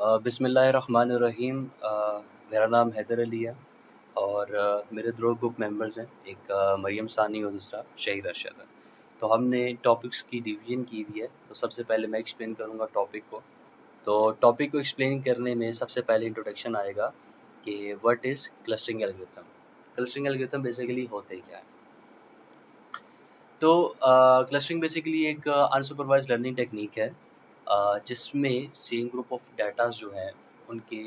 बिस्मिल्लाहिर्रहमानिर्रहीम। मेरा नाम हैदर अली है और मेरे दो ग्रुप मेंबर्स हैं, एक मरियम सानी और दूसरा शहीद अरशद है। तो हमने टॉपिक्स की डिवीजन की हुई है। तो सबसे पहले मैं एक्सप्लेन करूँगा टॉपिक को। तो टॉपिक को एक्सप्लेन करने में सबसे पहले इंट्रोडक्शन आएगा कि what is clustering algorithm. Clustering algorithm basically होते क्या है। तो क्लस्टरिंग बेसिकली एक अनसुपरवाइज्ड लर्निंग टेक्निक है जिसमें सेम ग्रुप ऑफ डाटास जो है उनके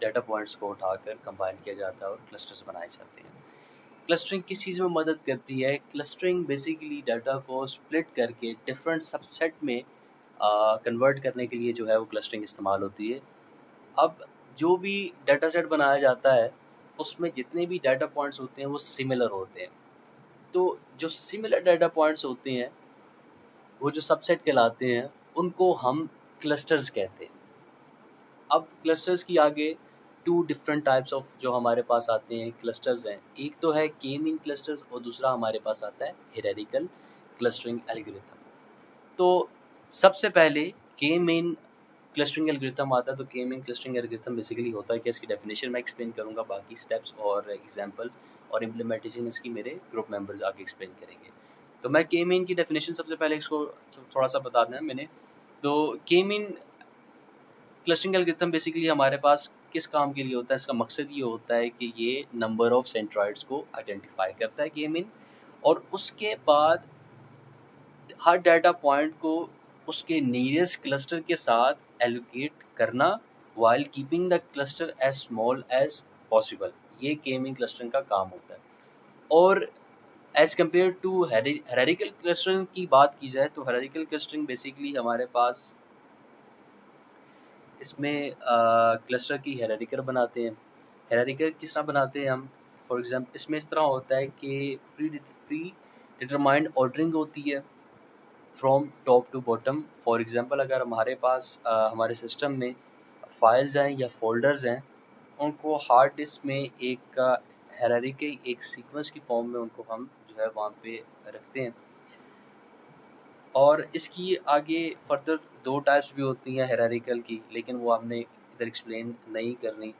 डाटा पॉइंट्स को उठाकर कंबाइन किया जाता है और क्लस्टर्स बनाए जाते हैं। क्लस्टरिंग किस चीज़ में मदद करती है? क्लस्टरिंग बेसिकली डाटा को स्प्लिट करके डिफरेंट सबसेट में कन्वर्ट करने के लिए जो है वो क्लस्टरिंग इस्तेमाल होती है। अब जो भी डाटा सेट बनाया जाता है उसमें जितने भी डाटा पॉइंट्स होते हैं वो सिमिलर होते हैं। तो जो सिमिलर डाटा पॉइंट्स होते हैं वो जो सबसेट कहलाते हैं उनको हम क्लस्टर्स कहते हैं। अब क्लस्टर्स की आगे टू डिफरेंट टाइप्स ऑफ जो हमारे पास आते हैं क्लस्टर्स हैं। एक तो है के मीन क्लस्टर्स और दूसरा हमारे पास आता है हायरार्किकल क्लस्टरिंग एल्गोरिथम। तो सबसे पहले के मीन क्लस्टरिंग एल्गोरिथम आता है। तो के मीन क्लस्टरिंग एल्गोरिथम बेसिकली होता है कि इसकी डेफिनेशन मैं एक्सप्लेन करूंगा, बाकी स्टेप्स और एग्जांपल और इम्प्लीमेंटेशन इसकी मेरे ग्रुप मेंबर्स आगे एक्सप्लेन करेंगे। तो मैं के मीन की डेफिनेशन सबसे पहले इसको थोड़ा सा बता दें मैंने। तो के मीन क्लस्टरिंग एल्गोरिथम बेसिकली हमारे पास किस काम के लिए होता है? इसका मकसद ये होता है कि ये नंबर ऑफ सेंट्रॉइड्स को आइडेंटिफाई करता है के मीन, और उसके बाद हर डाटा पॉइंट को उसके नियरेस्ट क्लस्टर के साथ एलोकेट करना while keeping the cluster as small as possible. ये के मीन क्लस्टरिंग का काम होता है। और as compared to hierarchical clustering की बात की जाए तो हायरार्किकल क्लस्टरिंग बेसिकली हमारे पास इसमें क्लस्टर की हायरार्किकल बनाते हैं। हायरार्किकल किस तरह बनाते हैं हम? फॉर एग्जांपल इसमें इस तरह होता है कि प्री डिटरमाइंड ऑर्डरिंग होती है from top to bottom. For example अगर हमारे पास हमारे सिस्टम में फाइल्स हैं या फोल्डर्स हैं, उनको हार्ड डिस्क में एक हायरार्की एक सीक्वेंस की फॉर्म में उनको हम जो है वहाँ पे रखते हैं। और इसकी आगे फर्दर दो टाइप्स भी होती हैं हायरार्किकल की, लेकिन वो हमने इधर एक्सप्लेन नहीं करनी।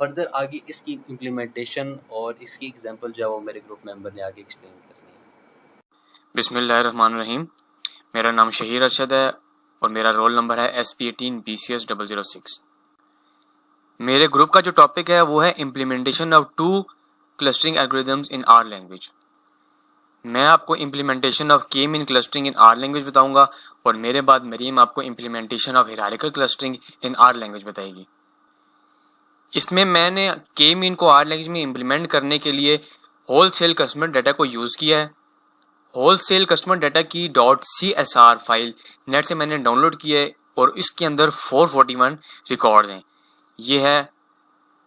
फर्दर आगे इसकी इम्प्लीमेंटेशन और इसकी एग्जांपल जो है वो मेरे ग्रुप मेंबर ने आगे एक्सप्लेन करनी है। बिस्मिल्लाहिर्रहमानिर्रहीम। मेरा नाम शहीद अरशद है और मेरा रोल नंबर है SP18BCS006। मेरे ग्रुप का जो टॉपिक है वो है implementation of two clustering algorithms in R language. मैं आपको implementation of K means clustering in R language बताऊंगा और मेरे बाद मरीम आपको implementation of hierarchical clustering in R language बताएगी। इसमें मैंने के मीन को आर लैंग्वेज में इम्प्लीमेंट करने के लिए होलसेल कस्टमर डाटा को यूज़ किया है। होलसेल कस्टमर डाटा की .csr फाइल नेट से मैंने डाउनलोड की है और इसके अंदर 441 रिकॉर्ड्स हैं। ये है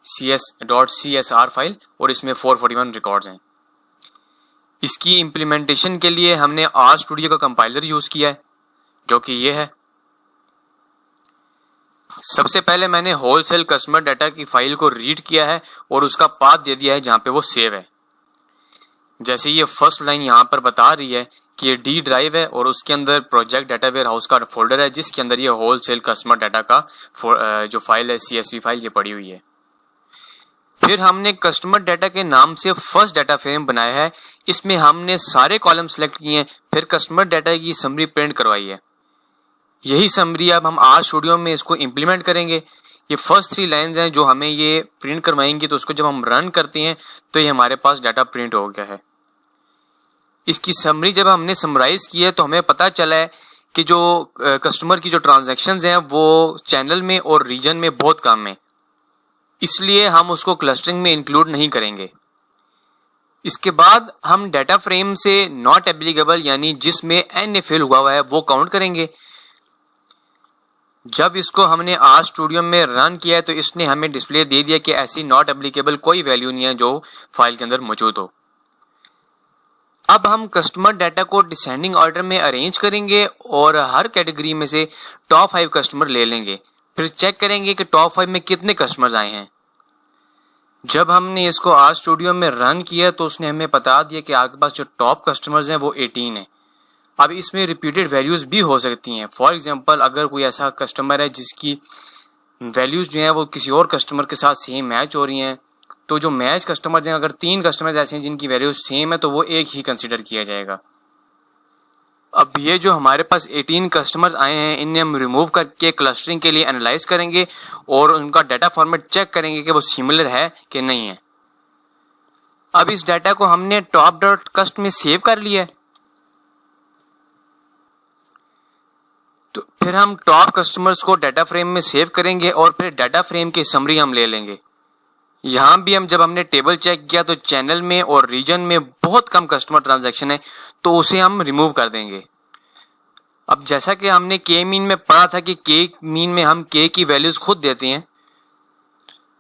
.csr फाइल और इसमें 441 रिकॉर्ड्स हैं। इसकी इम्प्लीमेंटेशन के लिए हमने आर स्टूडियो का कंपाइलर यूज़ किया है जो कि ये है। सबसे पहले मैंने होलसेल कस्टमर डाटा की फाइल को रीड किया है और उसका पाथ दे दिया है जहाँ पे वो सेव है। जैसे ये फर्स्ट लाइन यहाँ पर बता रही है कि ये डी ड्राइव है और उसके अंदर प्रोजेक्ट डाटा वेयर हाउस का फोल्डर है जिसके अंदर ये होलसेल कस्टमर डाटा का जो फाइल है CSV फाइल ये पड़ी हुई है। फिर हमने कस्टमर डाटा के नाम से फर्स्ट डाटा फ्रेम बनाया है। इसमें हमने सारे कॉलम सेलेक्ट किए हैं, फिर कस्टमर डाटा की समरी प्रिंट करवाई है। यही समरी अब हम आर स्टूडियो में इसको इम्प्लीमेंट करेंगे। ये फर्स्ट 3 लाइन्स हैं जो हमें ये प्रिंट करवाएंगी, तो उसको जब हम रन करते हैं तो ये हमारे पास डाटा प्रिंट हो गया है। इसकी समरी जब हमने समराइज की है तो हमें पता चला है कि जो कस्टमर की जो ट्रांजैक्शंस हैं वो चैनल में और रीजन में बहुत कम है, इसलिए हम उसको क्लस्टरिंग में इंक्लूड नहीं करेंगे। इसके बाद हम डाटा फ्रेम से नॉट एप्लीकेबल यानी जिसमें एन फिल हुआ है वो काउंट करेंगे। जब इसको हमने आर स्टूडियो में रन किया है तो इसने हमें डिस्प्ले दे दिया कि ऐसी नॉट एप्लीकेबल कोई वैल्यू नहीं है जो फाइल के अंदर मौजूद हो। अब हम कस्टमर डाटा को डिसेंडिंग ऑर्डर में अरेंज करेंगे और हर कैटेगरी में से टॉप 5 कस्टमर ले लेंगे। फिर चेक करेंगे कि टॉप 5 में कितने कस्टमर्स आए हैं। जब हमने इसको आर स्टूडियो में रन किया तो उसने हमें बता दिया कि आपके पास जो टॉप कस्टमर्स हैं वो 18 हैं। अब इसमें रिपीटेड वैल्यूज भी हो सकती हैं। फॉर एग्जांपल अगर कोई ऐसा कस्टमर है जिसकी वैल्यूज जो हैं वो किसी और कस्टमर के साथ सेम मैच हो रही हैं, तो जो मैच कस्टमर हैं, अगर 3 कस्टमर ऐसे हैं जिनकी वैल्यूज सेम है तो वो एक ही कंसिडर किया जाएगा। अब ये जो हमारे पास 18 कस्टमर्स आए हैं, इन्हें हम रिमूव करके क्लस्टरिंग के लिए एनालाइज करेंगे और उनका डाटा फॉर्मेट चेक करेंगे कि वो सिमिलर है कि नहीं है। अब इस डाटा को हमने टॉप डॉट कस्ट में सेव कर लिया है, तो फिर हम टॉप कस्टमर्स को डाटा फ्रेम में सेव करेंगे और फिर डाटा फ्रेम की समरी हम ले लेंगे। यहाँ भी जब हमने टेबल चेक किया तो चैनल में और रीजन में बहुत कम कस्टमर ट्रांजैक्शन है, तो उसे हम रिमूव कर देंगे। अब जैसा कि हमने के मीन में पढ़ा था कि के मीन में हम के की वैल्यूज खुद देते हैं,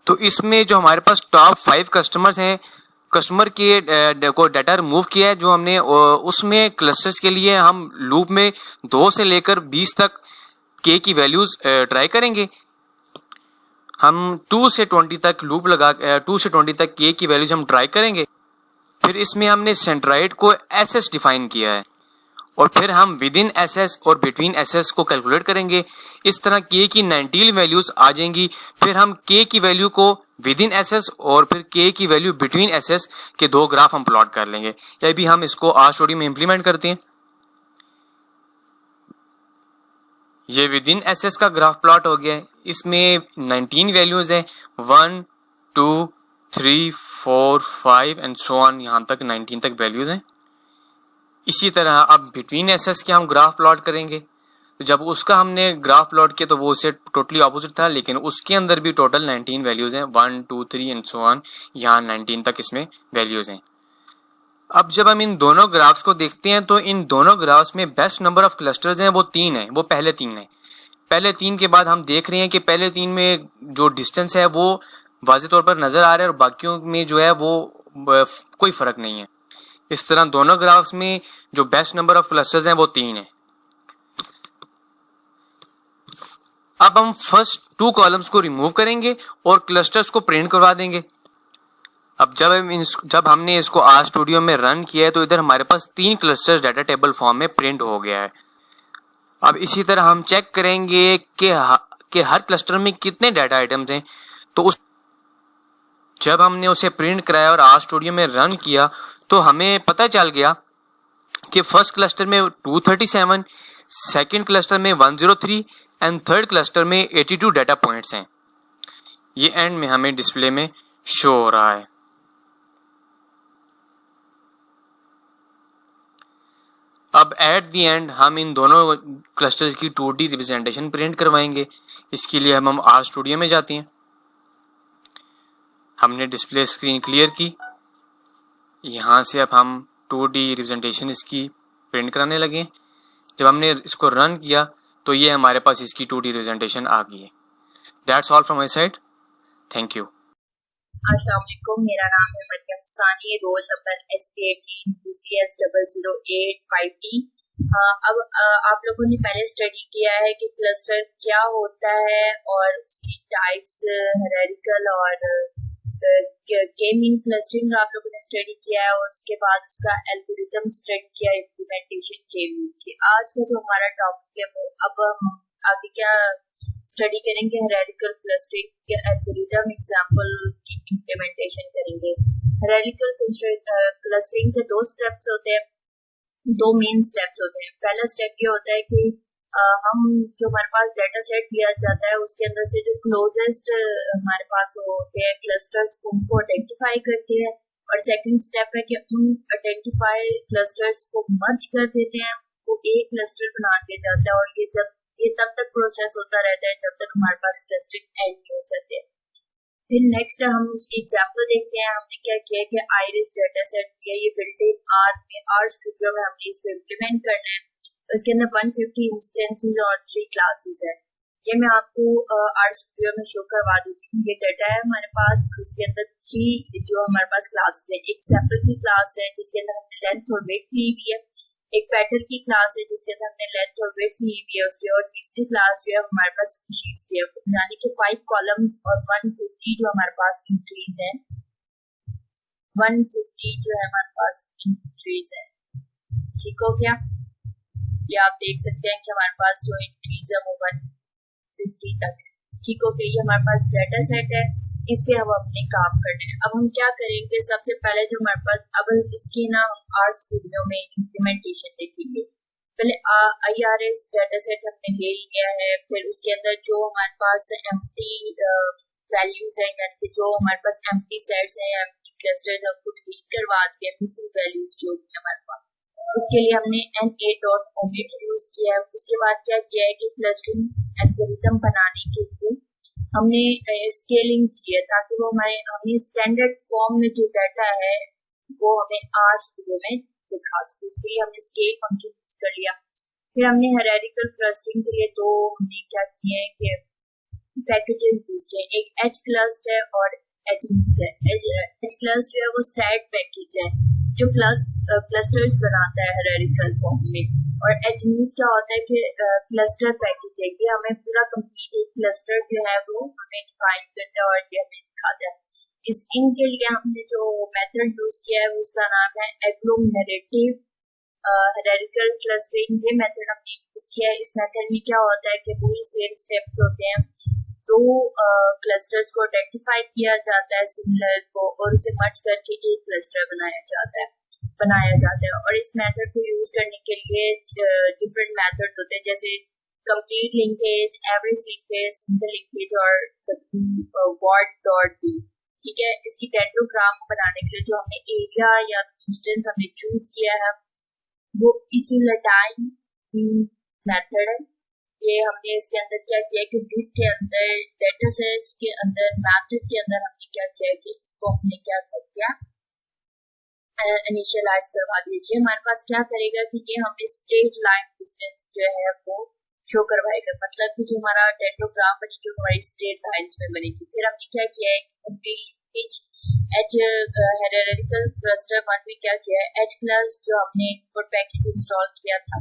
तो इसमें जो हमारे पास टॉप 5 कस्टमर्स हैं, कस्टमर के को डाटा रिमूव किया है जो हमने, उसमें क्लस्टर्स के लिए हम लूप में 2 से लेकर 20 तक के की वैल्यूज ट्राई करेंगे। हम 2 से 20 तक लूप लगा 2 से 20 तक के की वैल्यूज हम ट्राई करेंगे। फिर इसमें हमने सेंट्राइड को एसएस डिफाइन किया है और फिर हम विद इन एसएस और बिटवीन एसएस को कैलकुलेट करेंगे। इस तरह के की 19 वैल्यूज आ जाएंगी। फिर हम के की वैल्यू को विद इन एसएस और फिर के की वैल्यू बिटवीन एसएस के 2 ग्राफ हम प्लॉट कर लेंगे। या भी हम इसको आर स्टूडियो में इंप्लीमेंट करते हैं। ये विद इन एसएस का ग्राफ प्लॉट हो गया है। इसमें 19 वैल्यूज है, 1 2 3 4 5 एंड सो ऑन, यहां तक 19 तक वैल्यूज हैं। इसी तरह अब बिटवीन एसएस के हम ग्राफ प्लॉट करेंगे। तो जब उसका हमने ग्राफ प्लॉट किया तो वो उससे टोटली ऑपोजिट था, लेकिन उसके अंदर भी टोटल 19 वैल्यूज हैं, 1 2 3 एंड सो ऑन, यहाँ 19 तक इसमें वैल्यूज हैं। अब जब हम इन दोनों ग्राफ्स को देखते हैं तो इन दोनों ग्राफ्स में बेस्ट नंबर ऑफ क्लस्टर्स हैं वो 3 है, वो पहले 3 है। पहले 3 के बाद हम देख रहे हैं कि पहले 3 में जो डिस्टेंस है वो वाज़ेह तौर पर नजर आ रहा है और बाकियों में जो है वो कोई फर्क नहीं है। इस तरह दोनों ग्राफ्स में जो बेस्ट नंबर ऑफ क्लस्टर्स हैं वो 3 है। अब हम फर्स्ट 2 कॉलम्स को रिमूव करेंगे और क्लस्टर्स को प्रिंट करवा देंगे। अब जब हमने इसको आर स्टूडियो में रन किया है तो इधर हमारे पास 3 क्लस्टर्स डाटा टेबल फॉर्म में प्रिंट हो गया है। अब इसी तरह हम चेक करेंगे कि हर क्लस्टर में कितने डाटा आइटम्स हैं। तो जब हमने उसे प्रिंट कराया और आर स्टूडियो में रन किया तो हमें पता चल गया कि फर्स्ट क्लस्टर में 237, सेकंड क्लस्टर में 103 एंड थर्ड क्लस्टर में 82 डाटा पॉइंट्स हैं। ये एंड में हमें डिस्प्ले में शो हो रहा है। अब एट द एंड हम इन दोनों क्लस्टर्स की 2D रिप्रेजेंटेशन प्रिंट करवाएंगे। इसके लिए हम आर स्टूडियो में जाते हैं। हमने डिस्प्ले स्क्रीन क्लियर की। यहाँ से अब हम 2D रिप्रेजेंटेशन इसकी प्रिंट कराने लगे। जब हमने इसको रन किया तो ये हमारे पास इसकी 2D रिप्रेजेंटेशन आ गई है। That's all from my side, thank you. अस्सलाम वालेकुम, मेरा नाम है मरियम सानी, roll number SP18 BCS 00850T। अब आप लोगों ने पहले स्टडी किया है कि क्लस्टर क्या होता है और उसकी टाइप्स, हायरार्किकल और के मीन क्लस्टरिंग आप लोगों ने स्टडी किया है और उसके बाद उसका एल्गोरिथम स्टडी किया, इम्प्लीमेंटेशन के मीन की। आज का जो हमारा टॉपिक है वो अब हम आगे क्या स्टडी करेंगे, हायरार्किकल क्लस्टरिंग के एल्गोरिथम एग्जांपल की इम्प्लीमेंटेशन करेंगे। हायरार्किकल क्लस्टरिंग के 2 स्टेप्स होते हैं, 2 मेन स्टेप्स होते हैं। पहला स्टेप ये होता है कि हम जो हमारे पास डाटा सेट दिया जाता है उसके अंदर से जो क्लोजेस्ट हमारे पास होते हैं क्लस्टर्स, उनको आइडेंटिफाई करते हैं। और सेकंड स्टेप है कि उन आइडेंटिफाई क्लस्टर्स को मर्ज कर देते हैं, वो एक क्लस्टर बना दिया जाता है। और ये तब तक प्रोसेस होता रहता है जब तक हमारे पास क्लस्टरिंग एंड नहीं हो जाते। फिर नेक्स्ट हम उसकी एग्जांपल देखते हैं। हमने क्या किया कि आइरिस डाटा सेट दिया, ये बिल्ट इन आर स्टूडियो में हमने इसको इम्प्लीमेंट करना है। इसके अंदर 150 इंस्टेंसेस और 3 क्लासेस है। ये मैं आपको आर स्टूडियो में शो करवा देती हूँ। ये डाटा है हमारे पास, इसके अंदर 3 जो हमारे पास क्लासेस है। एक सैंपल की क्लास है जिसके अंदर हमने लेंथ और विड्थ ली हुई है। एक पैटर्न की क्लास है जिसके अंदर हमने लेंथ और विड्थ ली हुई है उसकी। और तीसरी क्लास जो है हमारे पास स्पीशीज की है, यानी कि 5 कॉलम्स और 150 जो हमारे पास एंट्रीज है। 150 जो है हमारे पास एंट्रीज है। ठीक हो गया? ये आप देख सकते हैं कि हमारे पास जो एंट्रीज है वो 150 तक है। ठीक हो गया, ये हमारे पास डाटा सेट है, इस पे हम अपने काम करना है। अब हम क्या करेंगे, सबसे पहले जो हमारे पास अब इसकी ना हम आर स्टूडियो में इम्प्लीमेंटेशन देखेंगे। पहले IRS डाटा सेट हमने ले लिया है, फिर उसके अंदर जो हमारे पास एम्प्टी वैल्यूज है, यानी कि जो हमारे पास एम्प्टी सेट्स हैं, एम्प्टी क्लस्टर्स, हमको डिलीट करवा दिए मिसिंग वैल्यूज जो भी हमारे पास, उसके लिए हमने na.omit यूज किया है। उसके बाद क्या किया है कि क्लस्टरिंग एल्गोरिथम बनाने के लिए हमने स्केलिंग की है, ताकि वो हमें स्टैंडर्ड फॉर्म में जो डाटा है वो हमें आर स्टूडियो में दिखा सके। उसके लिए हमने स्केल फंक्शन यूज कर लिया। फिर हमने हायरार्किकल क्लस्टरिंग के लिए तो हमने क्या किया है कि पैकेजेस यूज किए, एक hclust है और hnews है। hclust जो है वो स्टैट पैकेज है जो क्लस्टर्स बनाता है हायरार्किकल फॉर्म में, और hnews क्या होता है कि क्लस्टर पैकेज है, ये हमें पूरा कंप्लीट एक क्लस्टर जो है वो हमें डिफाइन करता है और ये हमें दिखाता है। इनके लिए हमने जो मेथड यूज किया है उसका नाम है एग्लोमेरेटिव हायरार्किकल क्लस्टरिंग। ये मेथड हमने यूज किया है। इस मेथड में क्या होता है कि वही सेम स्टेप्स होते हैं, दो क्लस्टर्स को आइडेंटिफाई किया जाता है सिमिलर को, और उसे मर्ज करके एक क्लस्टर बनाया जाता है। और इस मेथड को यूज करने के लिए डिफरेंट मेथड होते हैं, जैसे complete linkage, average linkage, single linkage और word.d। ठीक है, इसकी डेंडोग्राम बनाने के लिए जो हमने एरिया या डिस्टेंस हमने चूज किया है वो इसीलेटाइन मेथड है। ये हमने इसके अंदर क्या किया कि डिस्क के अंदर डाटा सेट्स के अंदर मेथड के अंदर हमने क्या किया कि इसको हमने क्या कर दिया, इनिशियलाइज करवा दीजिए। हमारे पास क्या करेगा कि ये हमें स्ट्रेट लाइन डिस्टेंस जो है वो शो करवाएगा, मतलब कि जो हमारा डेंडोग्राम बनेगी वो हमारी स्ट्रेट लाइंस में बनेगी। फिर हमने क्या किया है हायरार्किकल क्लस्टर 1 में क्या किया है, hclust जो हमने इनपुट पैकेज इंस्टॉल किया था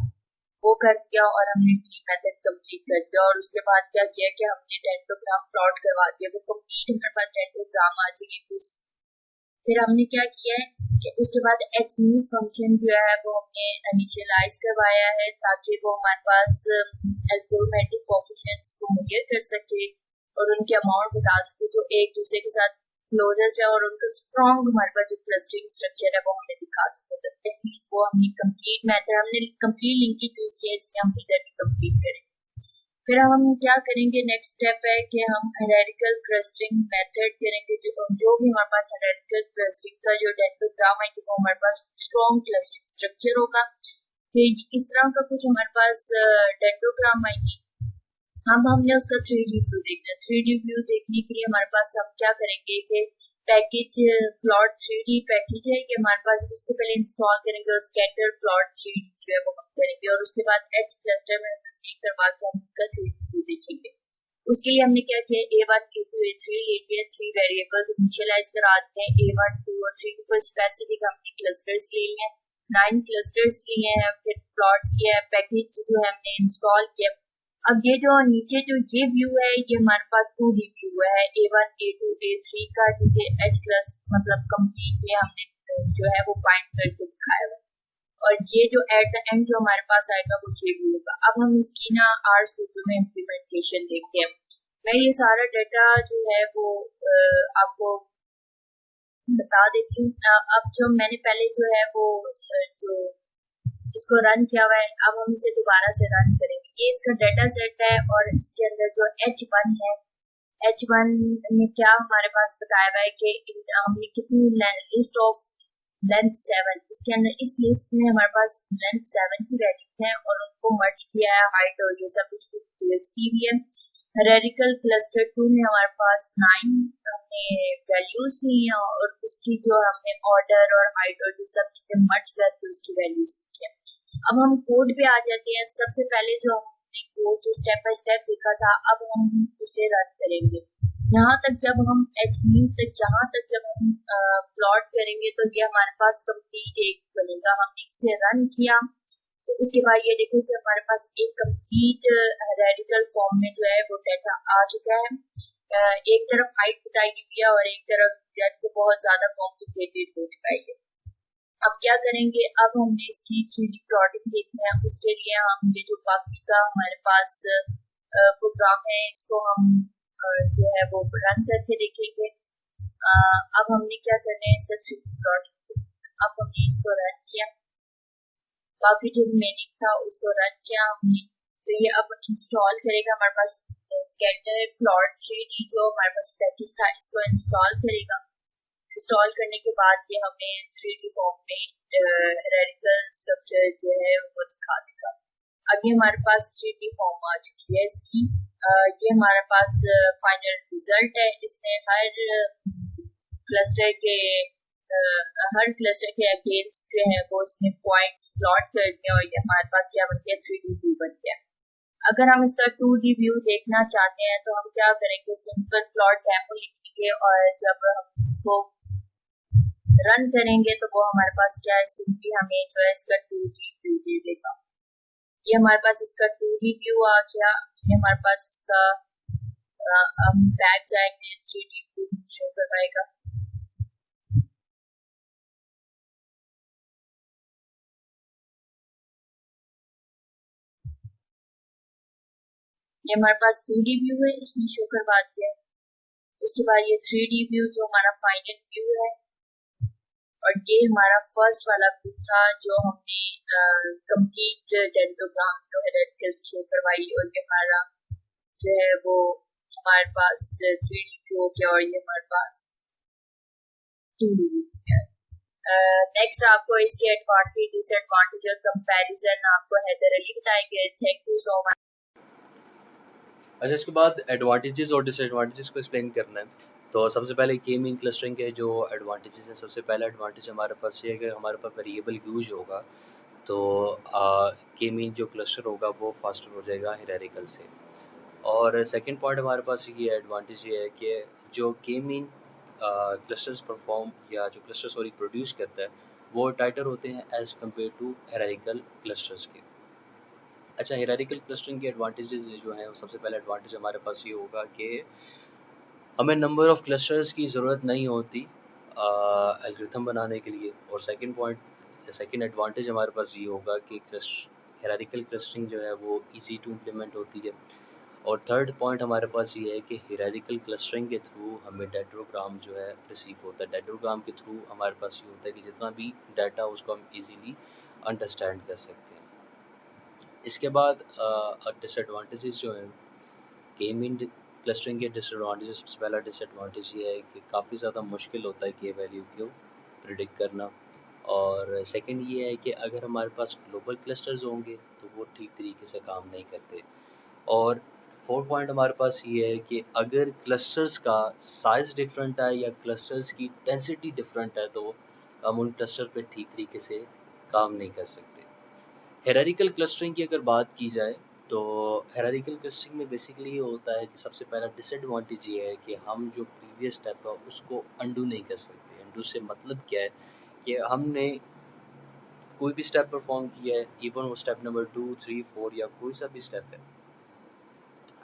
वो कर दिया और हमने टी मेथड कंप्लीट कर दिया। और उसके बाद क्या किया कि हमने डेंडोग्राम प्लॉट करवा दिया, वो कंप्लीट हमारे पास डेंडोग्राम आ जाएगी। फिर हमने क्या किया है कि उसके बाद hnews फंक्शन जो है वो हमने इनिशियलाइज करवाया है, ताकि वो हमारे पास एल्गोरिथमिक कोएफिशिएंट्स को मेजर कर सके और उनके अमाउंट बता सके जो एक दूसरे के साथ क्लोजेस्ट है, और उनका स्ट्रॉन्ग हमारे पास जो क्लस्टरिंग स्ट्रक्चर है वो हमें दिखा सके। तो hnews वो हमने कंप्लीट मेथड हमने कंप्लीट लिंकेज यूज किया, इसलिए हम इधर भी कंप्लीट करेंगे। फिर हम क्या करेंगे, नेक्स्ट स्टेप है कि हम हायरार्किकल क्लस्टरिंग मेथड करेंगे। जो भी हमारे पास हायरार्किकल क्लस्टरिंग का जो डेंडोग्राम है वो हमारे पास स्ट्रॉन्ग क्लस्टरिंग स्ट्रक्चर होगा। फिर इस तरह का कुछ हमारे पास डेंडोग्राम आएगी। अब हमने उसका 3D व्यू देखना है। 3D व्यू देखने के लिए हमारे पास हम क्या करेंगे कि पैकेज प्लॉट 3D पैकेज है, ये हमारे पास इसको पहले इंस्टॉल करेंगे और स्कैटर प्लॉट 3D जो है वो हम करेंगे, और उसके बाद hcluster में सेव करवा के हम उसका 3D व्यू देखेंगे। उसके लिए हमने क्या किया, A1, A2, A3 ले लिए, 3 वेरिएबल्स इनिशियलाइज करा दिए हैं, A1, 2 और 3 को स्पेसिफिक हमने क्लस्टर्स ले लिए, 9 क्लस्टर्स लिए हैं। फिर प्लॉट किया, पैकेज जो है हमने इंस्टॉल किया। अब ये जो नीचे जो ये व्यू है ये हमारे पास 2D व्यू है, A1, A2, A3 का, जिसे hclust मतलब कंप्लीट में हमने जो है वो बाइंड करके दिखाया हुआ, और ये जो एट द एंड जो हमारे पास आएगा वो ये व्यू होगा। अब हम इसकी ना आर स्टूडियो में इम्प्लीमेंटेशन देखते हैं। मैं ये सारा डाटा जो है वो आपको बता देती हूँ। अब जो मैंने पहले जो है वो जो इसको रन किया हुआ है, अब हम इसे दोबारा से रन करेंगे। ये इसका डाटा सेट है और इसके अंदर जो H1 है, H1 में क्या हमारे पास बताया हुआ है कि हमने कितनी लिस्ट ऑफ लेंथ 7, इसके अंदर इस लिस्ट में हमारे पास लेंथ 7 की वैल्यूज हैं और उनको मर्ज किया है, हाइट और ये सब उसकी डिटेल्स दी हुई है। हायरार्किकल क्लस्टर 2 में हमारे पास 9 हमने वैल्यूज ली है और उसकी जो हमने ऑर्डर और हाइट और ये सब चीजें मर्ज करके उसकी वैल्यूज लिखी है। अब हम कोड पे आ जाते हैं। सबसे पहले जो हमने कोड जो स्टेप बाय स्टेप देखा था, अब हम उसे रन करेंगे। यहाँ तक जब हम hnews तक यहाँ तक जब हम प्लॉट करेंगे तो ये हमारे पास कंप्लीट एक बनेगा। हमने इसे रन किया तो उसके बाद ये देखो कि हमारे पास एक कंप्लीट हायरार्किकल फॉर्म में जो है वो डाटा आ चुका है। एक तरफ हाइट बताई हुई है और एक तरफ बहुत ज्यादा कॉम्प्लिकेटेड हो चुका है। अब क्या करेंगे, अब हमने इसकी 3D प्लॉटिंग देखनी है। उसके लिए हम ये जो बाकी का हमारे पास प्रोग्राम है इसको हम जो है वो रन करके देखेंगे। अब हमने क्या करना है, इसका 3D प्लॉट। अब हमने इसको रन किया, बाकी जो रिमेनिंग था उसको रन किया हमने, तो ये अब इंस्टॉल करेगा हमारे पास स्कैटर प्लॉट 3D जो हमारे पास पैकेज था, इसको इंस्टॉल करेगा। इंस्टॉल करने के बाद ये हमें 3D फॉर्म में रेडिकल स्ट्रक्चर जो है वो दिखा देगा। अब ये हमारे पास 3D फॉर्म आ चुकी है इसकी। ये हमारे पास फाइनल रिजल्ट है। इसने क्लस्टर के हर क्लस्टर के अगेंस्ट जो है वो इसने पॉइंट्स प्लॉट कर दिया और ये हमारे पास क्या बन गया, 3D व्यू बन गया। अगर हम इसका 2D व्यू देखना चाहते हैं तो हम क्या करेंगे, सिंपल प्लॉट डेमो लिखेंगे और जब हम इसको रन करेंगे तो वो हमारे पास क्या है, सिंपली हमें जो है इसका 2D व्यू दे देगा। ये हमारे पास इसका 2D व्यू आ गया। ये हमारे पास इसका हम बैक जाएंगे, 3D व्यू शो करवाएगा। ये हमारे पास 2D व्यू है, इसने शो करवा दिया। उसके बाद ये 3D व्यू जो हमारा फाइनल व्यू है, और ये हमारा फर्स्ट वाला व्यू था जो हमने कंप्लीट डेंटोग्राम जो है रेडिकल शो करवाई, और ये हमारा जो है वो हमारे पास 3D व्यू हो गया और ये हमारे पास 2D व्यू है। नेक्स्ट आपको इसके एडवांटेज डिसएडवांटेज और कंपैरिजन आपको हैदर अली बताएंगे। Thank you so much. अच्छा, इसके बाद एडवांटेजेस और डिसएडवांटेजेस को एक्सप्लेन करना है। तो सबसे पहले के मीन क्लस्टरिंग के जो एडवांटेजेस हैं, सबसे पहला एडवांटेज हमारे पास ये है कि हमारे पास वेरिएबल यूज होगा, तो के मीन जो क्लस्टर होगा वो फास्टर हो जाएगा हिरारिकल से। और सेकंड पॉइंट हमारे पास ये एडवांटेज ये है कि जो के मीन क्लस्टर्स परफॉर्म या जो क्लस्टर सॉरी प्रोड्यूस करता है वो टाइटर होते हैं as compared to hierarchical clusters के। अच्छा, हिरारिकल क्लस्टरिंग के एडवांटेजेस जो हैं, सबसे पहला एडवांटेज हमारे पास ये होगा कि हमें नंबर ऑफ क्लस्टर्स की ज़रूरत नहीं होती एल्गोरिथम बनाने के लिए। और सेकंड एडवांटेज हमारे पास ये होगा कि हिरारिकल क्लस्टरिंग जो है वो इजी टू इम्प्लीमेंट होती है। और थर्ड पॉइंट हमारे पास ये है कि हिरारिकल क्लस्टरिंग के थ्रू हमें डेटाग्राम जो है रिसीव होता है। डेटाग्राम के थ्रू हमारे पास ये होता है कि जितना भी डाटा उसको हम इजीली अंडरस्टैंड कर सकते हैं। इसके बाद डिसएडवांटेजेस जो हैं, के मीन क्लस्टरिंग के डिसएडवांटेजेस, सबसे पहला डिसएडवांटेज ये है कि काफ़ी ज़्यादा मुश्किल होता है के वैल्यू को प्रिडिक्ट करना। और सेकंड ये है कि अगर हमारे पास ग्लोबल क्लस्टर्स होंगे तो वो ठीक तरीके से काम नहीं करते। और फोर्थ पॉइंट हमारे पास ये है कि अगर क्लस्टर्स का साइज़ डिफरेंट है या क्लस्टर्स की डेंसिटी डिफरेंट है तो हम उन क्लस्टर पे ठीक तरीके से काम नहीं कर सकते। हायरार्किकल क्लस्टरिंग की अगर बात की जाए तो हायरार्किकल क्लस्टरिंग में बेसिकली ये होता है कि सबसे पहला डिसएडवांटेज ये है कि हम जो प्रीवियस स्टेप है उसको अंडू नहीं कर सकते। अंडू से मतलब क्या है कि हमने कोई भी स्टेप परफॉर्म किया है, इवन वो स्टेप नंबर 2, 3, 4 या कोई सा भी स्टेप है,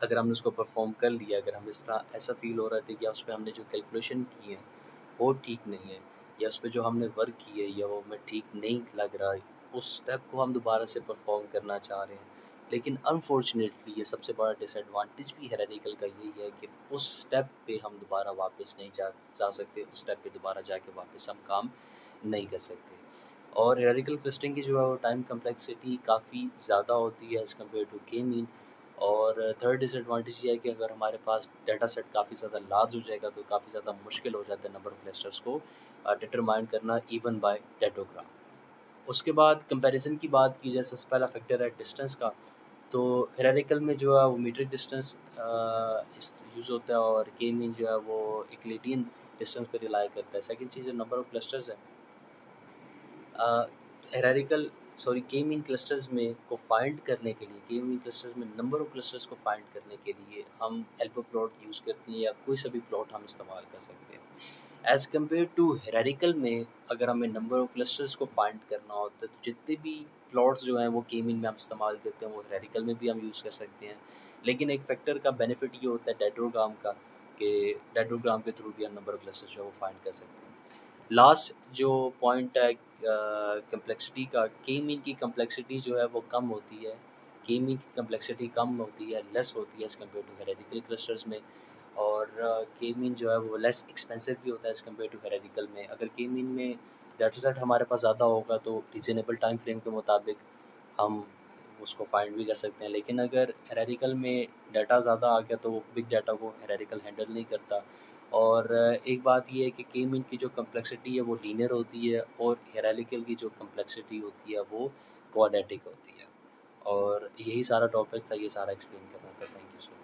अगर हमने उसको परफॉर्म कर लिया, अगर हम इस तरह ऐसा फील हो रहा था कि उस पर हमने जो कैलकुलेशन की है वो ठीक नहीं है, या उस पर जो हमने वर्क की है या वो हमें ठीक नहीं लग रहा है, उस स्टेप को हम दोबारा से परफॉर्म करना चाह रहे हैं, लेकिन अनफॉर्चुनेटली ये सबसे बड़ा डिसएडवांटेज भी हायरार्किकल का यही है कि उस स्टेप पे हम दोबारा वापस नहीं जा सकते, उस स्टेप पे दोबारा जाके वापस हम काम नहीं कर सकते। और हायरार्किकल क्लस्टरिंग की जो है वो टाइम कम्प्लेक्सिटी काफ़ी ज़्यादा होती है एज़ कम्पेयर टू के मीन। और थर्ड डिसएडवांटेज ये है कि अगर हमारे पास डाटा सेट काफ़ी ज़्यादा लार्ज हो जाएगा तो काफ़ी ज़्यादा मुश्किल हो जाता है नंबर ऑफ क्लस्टर्स को डिटरमाइन करना इवन बाय डेटाग्राम। उसके बाद कंपैरिजन की बात की जाए, सबसे पहला फैक्टर है डिस्टेंस का। तो हायरार्किकल में जो है वो मीट्रिक डिस्टेंस यूज़ होता है और के मीन जो है वो यूक्लिडियन डिस्टेंस पर रिलाई करता है। सेकंड चीज़ है नंबर ऑफ क्लस्टर्स है। हायरार्किकल के मीन क्लस्टर्स में को फाइंड करने के लिए, के मीन क्लस्टर्स में नंबर ऑफ क्लस्टर्स को फाइंड करने के लिए हम एल्बो प्लॉट यूज़ करते हैं या कोई सा भी प्लॉट हम इस्तेमाल कर सकते हैं। एज़ कम्पेयर टू हायरार्किकल में अगर हमें नंबर ऑफ क्लस्टर्स को फाइंड करना होता है तो जितने भी प्लॉट्स जो हैं वो के मीन में हम इस्तेमाल करते हैं वो हायरार्किकल में भी हम यूज़ कर सकते हैं। लेकिन एक फैक्टर का बेनिफिट ये होता है डेटाग्राम का, कि डेटाग्राम के थ्रू भी हम नंबर ऑफ क्लस्टर्स जो है वो फाइंड कर सकते हैं। लास्ट जो पॉइंट है कम्प्लेक्सिटी का, के मीन की कम्प्लेक्सिटी जो है वो कम होती है, के मीन की कम्प्लेक्सिटी कम होती है, लेस होती है as compared to hierarchical clusters में। और के मीन जो है वो लेस एक्सपेंसिव भी होता है एज़ कम्पेयर टू हेरारिकल में। अगर के मीन में डाटा सेट हमारे पास ज़्यादा होगा तो रीज़नेबल टाइम फ्रेम के मुताबिक हम उसको फाइंड भी कर सकते हैं, लेकिन अगर हेरारिकल में डाटा ज़्यादा आ गया तो बिग डाटा को हेरारिकल हैंडल नहीं करता। और एक बात ये है कि के मीन की जो कम्प्लेक्सिटी है वो लीनियर होती है और हेरारिकल की जो कम्प्लेक्सिटी होती है वो क्वाड्रेटिक होती है। और यही सारा टॉपिक था, ये सारा एक्सप्लेन करना था। Thank you so much.